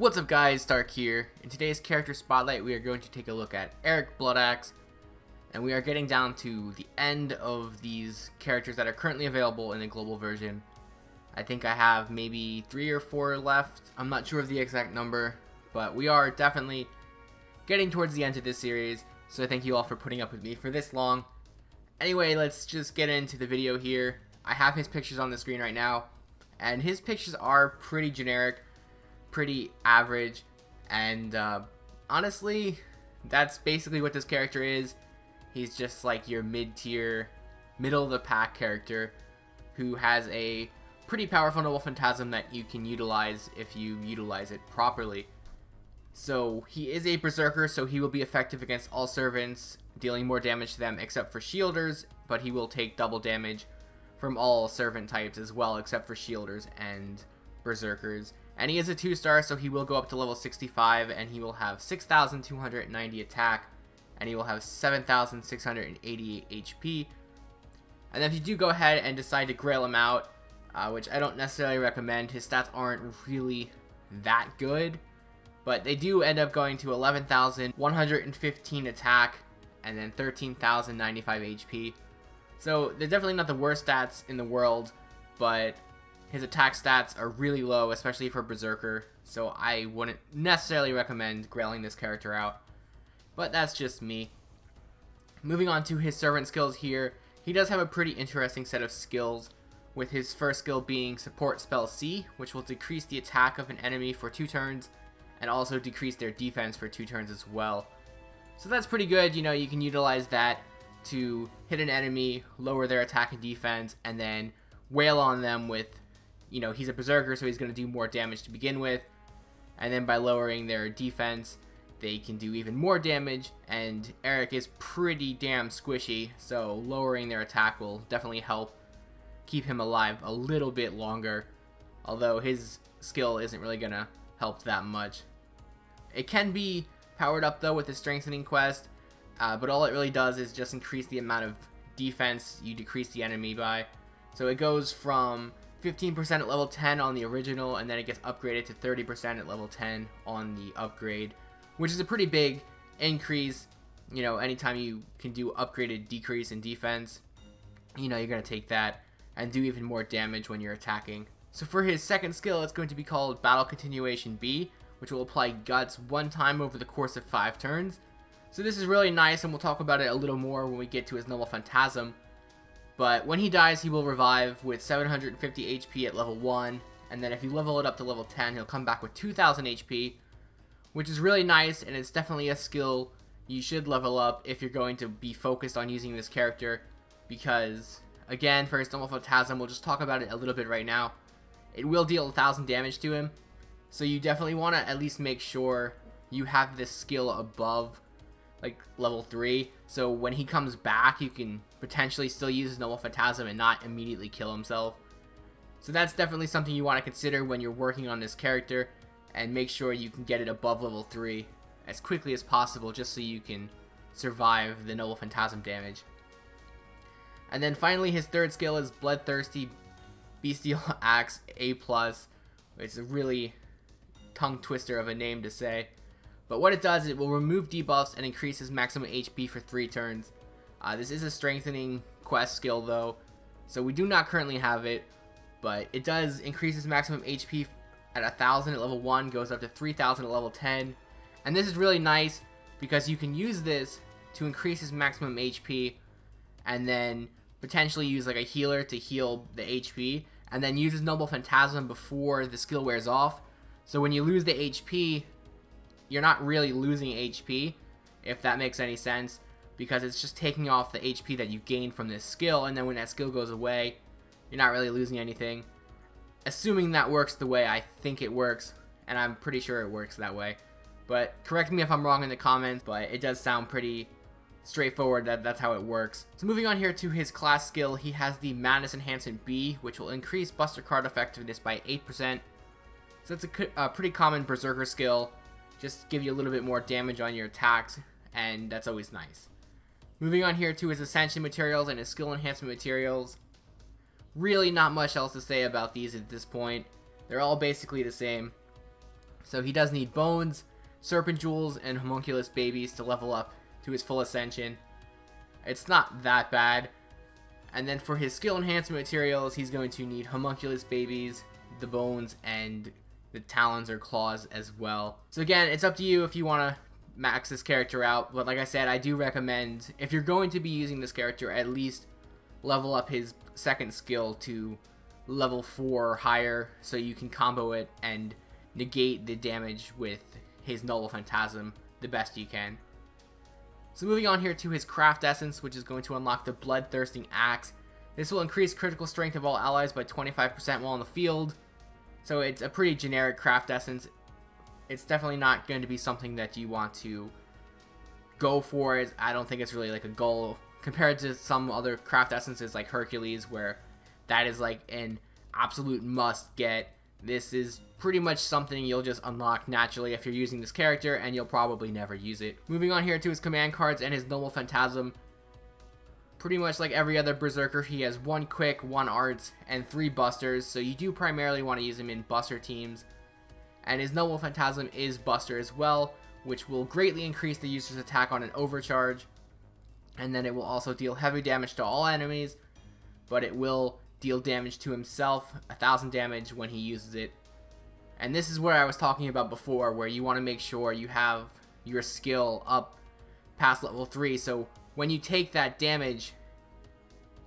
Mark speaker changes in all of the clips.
Speaker 1: What's up guys, Stark here. In today's character spotlight we are going to take a look at Eric Bloodaxe, and we are getting down to the end of these characters that are currently available in the global version. I think I have maybe 3 or 4 left. I'm not sure of the exact number, but we are definitely getting towards the end of this series, so thank you all for putting up with me for this long. Anyway, let's just get into the video here. I have his pictures on the screen right now, and his pictures are pretty generic, pretty average, and honestly, that's basically what this character is. He's just like your mid-tier, middle-of-the-pack character who has a pretty powerful noble phantasm that you can utilize if you utilize it properly. So he is a berserker, so he will be effective against all servants, dealing more damage to them except for shielders, but he will take double damage from all servant types as well except for shielders and berserkers. And he is a 2-star, so he will go up to level 65, and he will have 6,290 attack, and he will have 7,688 HP. And if you do go ahead and decide to grail him out, which I don't necessarily recommend, his stats aren't really that good, but they do end up going to 11,115 attack, and then 13,095 HP. So they're definitely not the worst stats in the world, but his attack stats are really low, especially for Berserker, so I wouldn't necessarily recommend grailing this character out. But that's just me. Moving on to his servant skills here, he does have a pretty interesting set of skills, with his first skill being Support Spell C, which will decrease the attack of an enemy for 2 turns, and also decrease their defense for 2 turns as well. So that's pretty good. You know, you can utilize that to hit an enemy, lower their attack and defense, and then wail on them with, you know, he's a berserker, so he's going to do more damage to begin with, and then by lowering their defense they can do even more damage. And Eric is pretty damn squishy, so lowering their attack will definitely help keep him alive a little bit longer, although his skill isn't really going to help that much. It can be powered up though with the strengthening quest, but all it really does is just increase the amount of defense you decrease the enemy by. So it goes from 15% at level 10 on the original, and then it gets upgraded to 30% at level 10 on the upgrade, which is a pretty big increase. You know, anytime you can do upgraded decrease in defense, you know, you're going to take that and do even more damage when you're attacking. So for his second skill, it's going to be called Battle Continuation B, which will apply Guts 1 time over the course of 5 turns. So this is really nice, and we'll talk about it a little more when we get to his Noble Phantasm. But when he dies, he will revive with 750 HP at level 1, and then if you level it up to level 10, he'll come back with 2,000 HP, which is really nice, and it's definitely a skill you should level up if you're going to be focused on using this character, because, again, for his Noble Phantasm, we'll just talk about it a little bit right now, it will deal 1,000 damage to him, so you definitely want to at least make sure you have this skill above like level 3, so when he comes back you can potentially still use his Noble Phantasm and not immediately kill himself. So that's definitely something you want to consider when you're working on this character, and make sure you can get it above level 3 as +quickly as possible, just so you can survive the Noble Phantasm damage. And then finally his third skill is Bloodthirsty Bestial Axe A+, which is a really tongue twister of a name to say. But what it does, it will remove debuffs and increase his maximum HP for 3 turns. This is a strengthening quest skill though, so we do not currently have it, but it does increase his maximum HP at 1,000 at level 1, goes up to 3,000 at level 10. And this is really nice because you can use this to increase his maximum HP, and then potentially use like a healer to heal the HP, and then use his Noble Phantasm before the skill wears off. So when you lose the HP, you're not really losing HP, if that makes any sense, because it's just taking off the HP that you gained from this skill, and then when that skill goes away, you're not really losing anything. Assuming that works the way I think it works, and I'm pretty sure it works that way. But correct me if I'm wrong in the comments, but it does sound pretty straightforward that that's how it works. So moving on here to his class skill, he has the Madness Enhancement B, which will increase Buster Card effectiveness by 8%. So that's a pretty common Berserker skill. Just give you a little bit more damage on your attacks, and that's always nice. Moving on here to his Ascension materials and his skill enhancement materials. Really not much else to say about these at this point. They're all basically the same. So he does need bones, serpent jewels, and homunculus babies to level up to his full ascension. It's not that bad. And then for his skill enhancement materials, he's going to need homunculus babies, the bones, and the talons or claws as well. So again, it's up to you if you want to max this character out, but like I said, I do recommend, if you're going to be using this character, at least level up his second skill to level 4 or higher so you can combo it and negate the damage with his NOLA Phantasm the best you can. So moving on here to his craft essence, which is going to unlock the bloodthirsty axe. This will increase critical strength of all allies by 25% while in the field. So it's a pretty generic craft essence. It's definitely not going to be something that you want to go for. I don't think it's really like a goal compared to some other craft essences like Hercules, where that is like an absolute must get. This is pretty much something you'll just unlock naturally if you're using this character, and you'll probably never use it. Moving on here to his command cards and his NOLA Phantasm. Pretty much like every other Berserker, he has 1 quick, 1 arts, and 3 busters, so you do primarily want to use him in buster teams. And his NOLA Phantasm is buster as well, which will greatly increase the user's attack on an overcharge. And then it will also deal heavy damage to all enemies, but it will deal damage to himself, 1000 damage when he uses it. And this is where I was talking about before, where you want to make sure you have your skill up past level 3, so when you take that damage,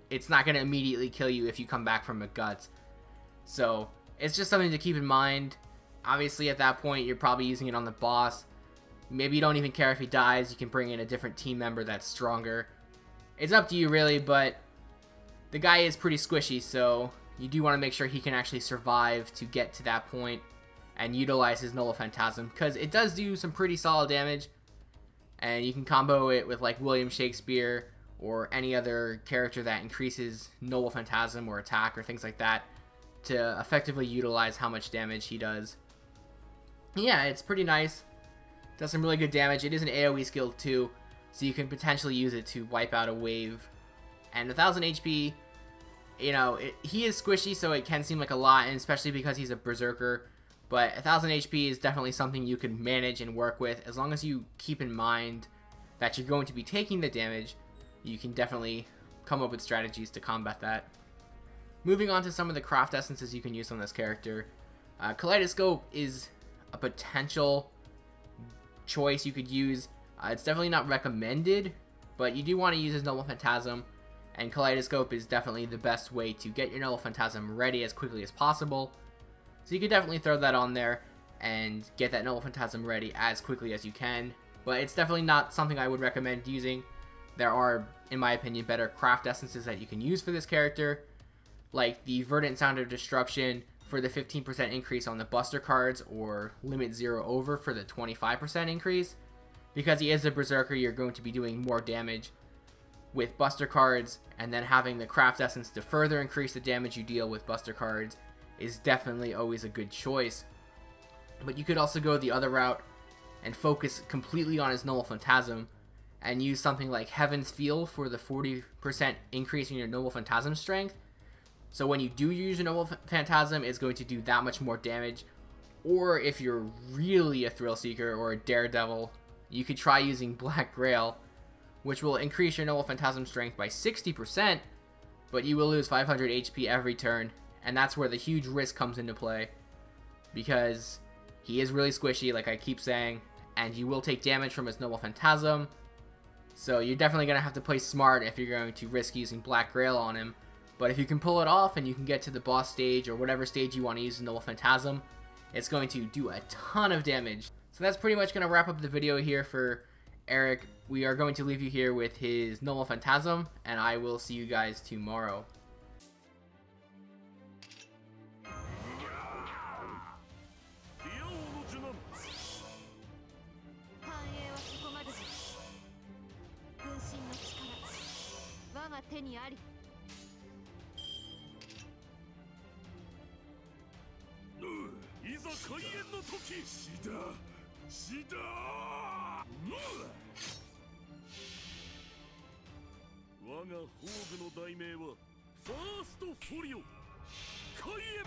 Speaker 1: it's not going to immediately kill you if you come back from a guts. So it's just something to keep in mind. Obviously at that point you're probably using it on the boss. Maybe you don't even care if he dies, you can bring in a different team member that's stronger. It's up to you really, but the guy is pretty squishy, so you do want to make sure he can actually survive to get to that point and utilize his NOLA Phantasm, because it does do some pretty solid damage, and you can combo it with like William Shakespeare or any other character that increases NOLA Phantasm or attack or things like that to effectively utilize how much damage he does. Yeah, it's pretty nice. Does some really good damage. It is an AoE skill too, so you can potentially use it to wipe out a wave. And 1000 HP, you know, he is squishy, so it can seem like a lot, and especially because he's a Berserker. But 1000 HP is definitely something you can manage and work with. As long as you keep in mind that you're going to be taking the damage, you can definitely come up with strategies to combat that. Moving on to some of the craft essences you can use on this character. Kaleidoscope is a potential choice you could use. It's definitely not recommended, but you do want to use his NOLA Phantasm, and Kaleidoscope is definitely the best way to get your NOLA Phantasm ready as quickly as possible. So you can definitely throw that on there and get that NOLA Phantasm ready as quickly as you can, but it's definitely not something I would recommend using. There are, in my opinion, better craft essences that you can use for this character, like the Verdant Sound of Destruction for the 15% increase on the Buster cards, or Limit 0 Over for the 25% increase. Because he is a Berserker, you're going to be doing more damage with Buster cards, and then having the craft essence to further increase the damage you deal with Buster cards is definitely always a good choice. But you could also go the other route and focus completely on his NOLA Phantasm and use something like Heaven's Feel for the 40% increase in your NOLA Phantasm strength. So when you do use your NOLA Phantasm, it's going to do that much more damage. Or if you're really a Thrill Seeker or a Daredevil, you could try using Black Grail, which will increase your NOLA Phantasm strength by 60%, but you will lose 500 HP every turn, and that's where the huge risk comes into play, because he is really squishy, like I keep saying, and you will take damage from his NOLA Phantasm, so you're definitely going to have to play smart if you're going to risk using Black Grail on him. But if you can pull it off and you can get to the boss stage or whatever stage you want to use NOLA Phantasm, it's going to do a ton of damage. So that's pretty much going to wrap up the video here for Eric. We are going to leave you here with his NOLA Phantasm, and I will see you guys tomorrow.
Speaker 2: 我が宝具の題名はファーストフォリオ開演。